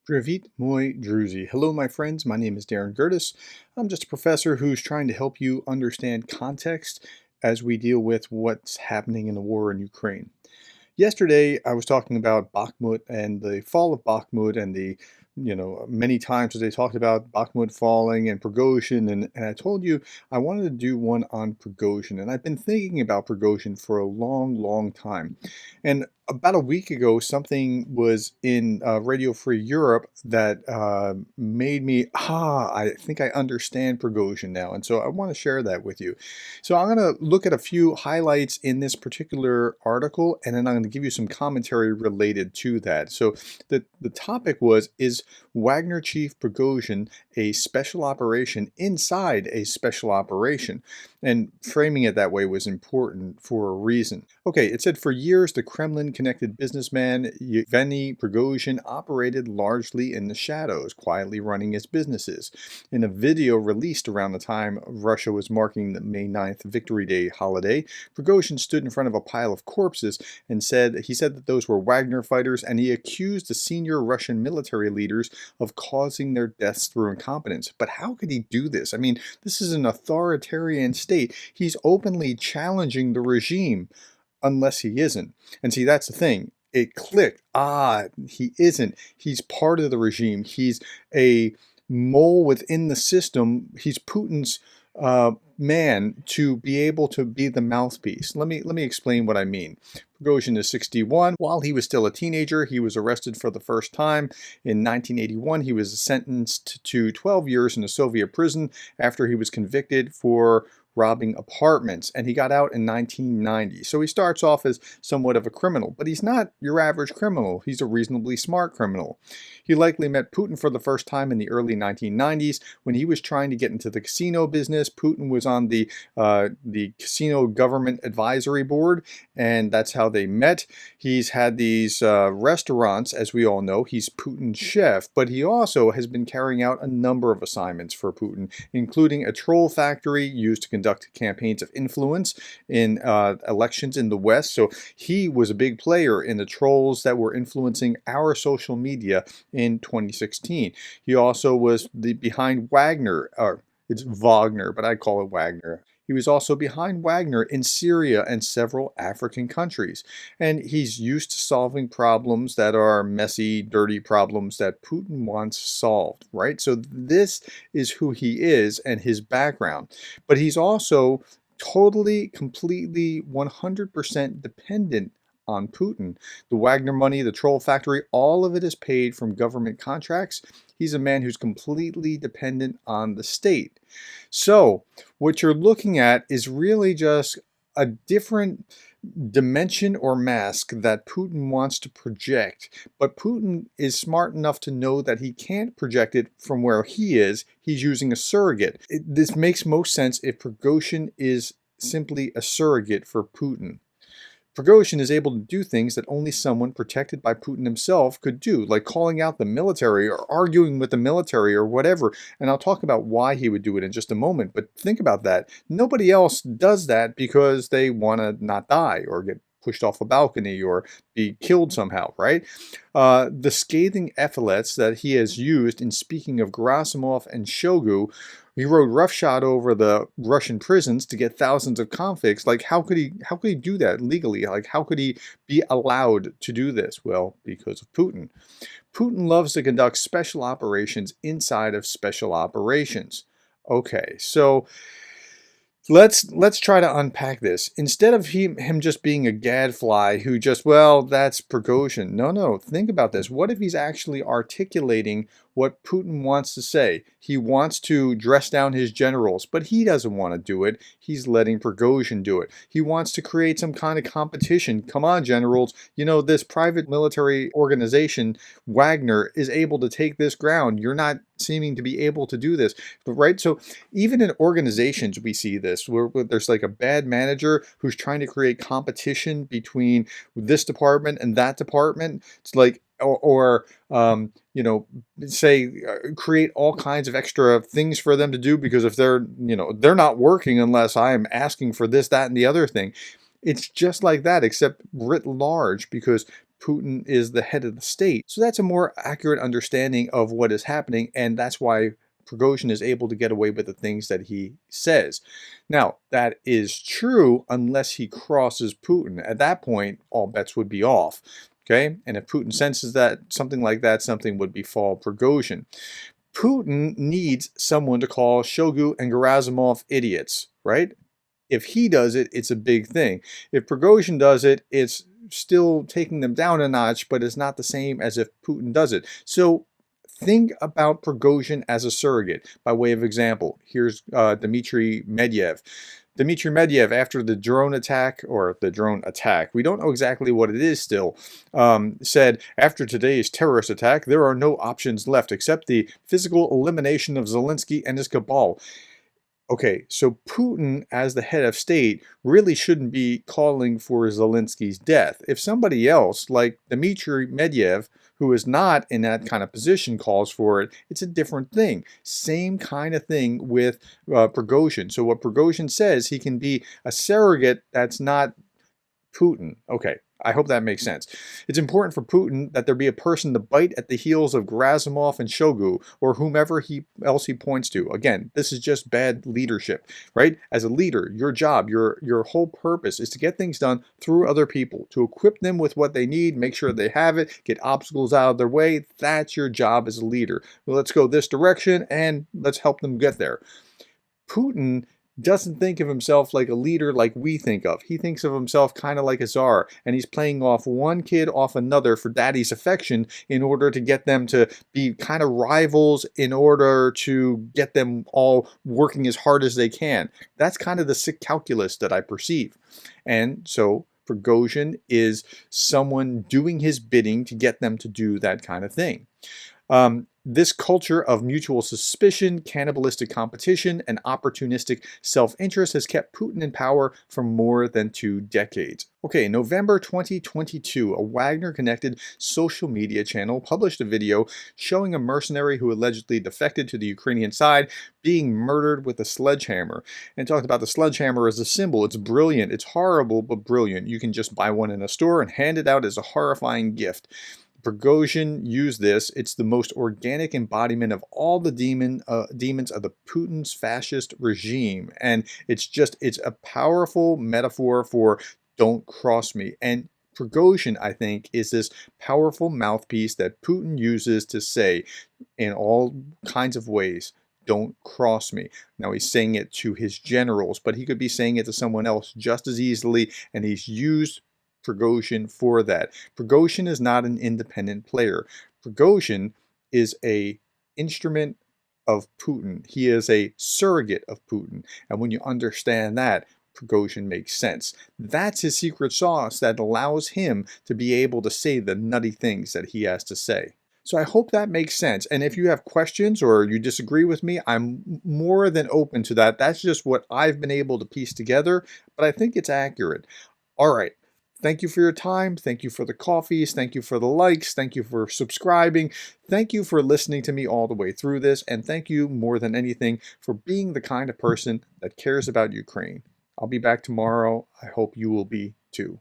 Привit moi druzy. Hello, my friends. My name is Darren Gerdes. I'm just a professor who's trying to help you understand context as we deal with what's happening in the war in Ukraine. Yesterday, I was talking about Bakhmut and the fall of Bakhmut and many times as they talked about Bakhmut falling and Prigozhin. And I told you I wanted to do one on Prigozhin. And I've been thinking about Prigozhin for a long, long time. And about a week ago, something was in Radio Free Europe that made me, I think I understand Prigozhin now. And so I want to share that with you. So I'm going to look at a few highlights in this particular article, and then I'm going to give you some commentary related to that. So the topic was, is Wagner Chief Prigozhin a special operation inside a special operation? And framing it that way was important for a reason. Okay, it said for years the Kremlin-connected businessman Yevgeny Prigozhin operated largely in the shadows, quietly running his businesses. In a video released around the time Russia was marking the May 9th Victory Day holiday, Prigozhin stood in front of a pile of corpses and said that those were Wagner fighters, and he accused the senior Russian military leaders of causing their deaths through incompetence. But how could he do this? I mean, this is an authoritarian state. He's openly challenging the regime, unless he isn't. And see, that's the thing. It clicked. He isn't. He's part of the regime. He's a mole within the system. He's Putin's man to be able to be the mouthpiece. Let me explain what I mean. Prigozhin is 61. While he was still a teenager, he was arrested for the first time in 1981. He was sentenced to 12 years in a Soviet prison after he was convicted for robbing apartments, and he got out in 1990. So he starts off as somewhat of a criminal, but he's not your average criminal. He's a reasonably smart criminal. He likely met Putin for the first time in the early 1990s when he was trying to get into the casino business. Putin was on the Casino Government Advisory Board, and that's how they met. He's had these restaurants, as we all know. He's Putin's chef, but he also has been carrying out a number of assignments for Putin, including a troll factory used to conduct campaigns of influence in elections in the West. So he was a big player in the trolls that were influencing our social media in 2016. He also was behind Wagner, or it's Wagner, but I call it Wagner. He was also behind Wagner in Syria and several African countries. And he's used to solving problems that are messy, dirty problems that Putin wants solved, right? So this is who he is and his background. But he's also totally, completely, 100% dependent on Putin. The Wagner money, the troll factory, all of it is paid from government contracts. He's a man who's completely dependent on the state. So what you're looking at is really just a different dimension or mask that Putin wants to project. But Putin is smart enough to know that he can't project it from where he is. He's using a surrogate. This makes most sense if Prigozhin is simply a surrogate for Putin. Prigozhin is able to do things that only someone protected by Putin himself could do, like calling out the military or arguing with the military or whatever. And I'll talk about why he would do it in just a moment. But think about that. Nobody else does that because they want to not die or get pushed off a balcony or be killed somehow, right? The scathing epithets that he has used in speaking of Gerasimov and Shoigu, he rode roughshod over the Russian prisons to get thousands of convicts. Like, how could he do that legally? Like, how could he be allowed to do this? Well, because of Putin. Putin loves to conduct special operations inside of special operations. Okay, so let's try to unpack this. Instead of him just being a gadfly who just, well, that's Prigozhin. No, think about this. What if he's actually articulating what Putin wants to say? He wants to dress down his generals, but he doesn't want to do it. He's letting Prigozhin do it. He wants to create some kind of competition. Come on, generals. You know, this private military organization, Wagner, is able to take this ground. You're not seeming to be able to do this, right? So even in organizations, we see this where there's like a bad manager who's trying to create competition between this department and that department. It's like, create all kinds of extra things for them to do because if they're not working unless I'm asking for this, that, and the other thing. It's just like that, except writ large, because Putin is the head of the state. So that's a more accurate understanding of what is happening, and that's why Prigozhin is able to get away with the things that he says. Now, that is true unless he crosses Putin. At that point, all bets would be off. Okay? And if Putin senses that something like that, something would befall Prigozhin. Putin needs someone to call Shoigu and Gerasimov idiots, right? If he does it, it's a big thing. If Prigozhin does it, it's still taking them down a notch, but it's not the same as if Putin does it. So think about Prigozhin as a surrogate. By way of example, here's Dmitry Medvedev. Dmitry Medvedev, after the drone attack, we don't know exactly what it is still, said, after today's terrorist attack, there are no options left except the physical elimination of Zelensky and his cabal. Okay, so Putin, as the head of state, really shouldn't be calling for Zelensky's death. If somebody else, like Dmitry Medvedev, who is not in that kind of position, calls for it, it's a different thing. Same kind of thing with Prigozhin. So what Prigozhin says, he can be a surrogate that's not Putin. Okay, I hope that makes sense. It's important for Putin that there be a person to bite at the heels of Gerasimov and Shoigu, or whomever else he points to. Again, this is just bad leadership, right? As a leader, your job, your whole purpose is to get things done through other people, to equip them with what they need, make sure they have it, get obstacles out of their way. That's your job as a leader. Well, let's go this direction and let's help them get there. Putin doesn't think of himself like a leader like we think of. He thinks of himself kind of like a czar, and he's playing off one kid off another for daddy's affection in order to get them to be kind of rivals, in order to get them all working as hard as they can. That's kind of the sick calculus that I perceive. And so Prigozhin is someone doing his bidding to get them to do that kind of thing. This culture of mutual suspicion, cannibalistic competition, and opportunistic self-interest has kept Putin in power for more than 2 decades. Okay, November 2022, a Wagner-connected social media channel published a video showing a mercenary who allegedly defected to the Ukrainian side being murdered with a sledgehammer. And talked about the sledgehammer as a symbol. It's brilliant. It's horrible, but brilliant. You can just buy one in a store and hand it out as a horrifying gift. Prigozhin used this. It's the most organic embodiment of all the demons of the Putin's fascist regime. And it's a powerful metaphor for don't cross me. And Prigozhin, I think, is this powerful mouthpiece that Putin uses to say in all kinds of ways, don't cross me. Now he's saying it to his generals, but he could be saying it to someone else just as easily, and he's used Prigozhin for that. Prigozhin is not an independent player. Prigozhin is an instrument of Putin. He is a surrogate of Putin. And when you understand that, Prigozhin makes sense. That's his secret sauce that allows him to be able to say the nutty things that he has to say. So I hope that makes sense. And if you have questions or you disagree with me, I'm more than open to that. That's just what I've been able to piece together, but I think it's accurate. All right. Thank you for your time. Thank you for the coffees. Thank you for the likes. Thank you for subscribing. Thank you for listening to me all the way through this. And thank you more than anything for being the kind of person that cares about Ukraine. I'll be back tomorrow. I hope you will be too.